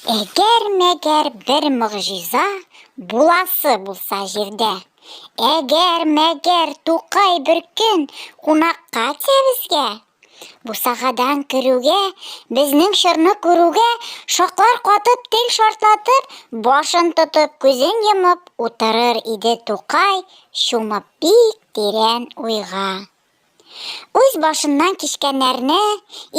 Әгәр-мәгәр бер мөгъҗиза буласы булса җирдә, әгәр-мәгәр Тукай бер көн кунакка китә безгә, бусагадан керүгә, безнең чорны күрүгә, шаклар катып, тел шартлатып, башын тотып, күзен йомып утырыр иде Тукай, чумып бик тирән уйга. Үз башыннан кичкәннәрне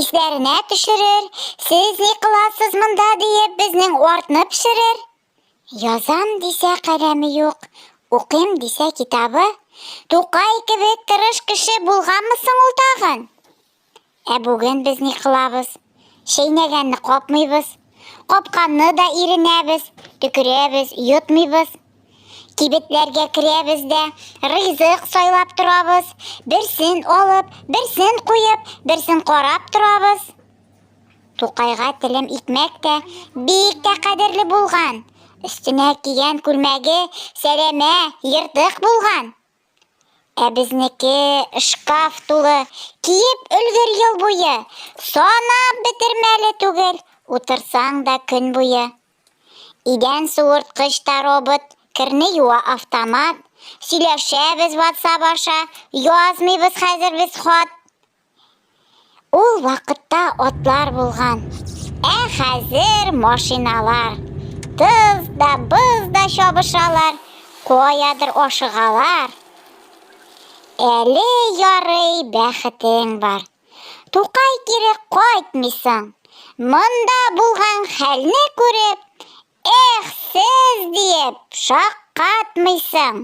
исләренә төшерер, сез ни кыласыз монда диеп безнең артны пешерер. Язам дисә каләме юк, укыйм дисә китабы, Тукай кебек тырыш кеше булганмы соң ул тагын? Ә бүген без ни кылабыз? Чәйнәгәнне капмыйбыз, капканны да иренәбез, төкерәбез, йотмыйбыз. Кибетләргә керәбез дә, ризык сайлап торабыз, берсен алып, берсен куеп, берсен карап торабыз. Тукайга телем икмәк тә бик тә кадерле булган. Өстенә кигән күлмәге сәләмә, йыртык булган. Ә безнеке шкаф тулы, киеп өлгер ел буе, санап бетермәле түгел, утырсаң да көн буе. Идән суырткыч та робот, керне юа автомат, сөйләшәбез WhatsApp аша, язмыйбыз хәзер без хат. Ул вакытта атлар булган, ә хәзер машиналар. Тыз да, быз да чабышалар, каядыр ашыгалар. Әле ярый бәхетең бар. Тукай кире кайтмыйсың. Монда булган хәлне күреп, сез диеп шаккатмыйсың.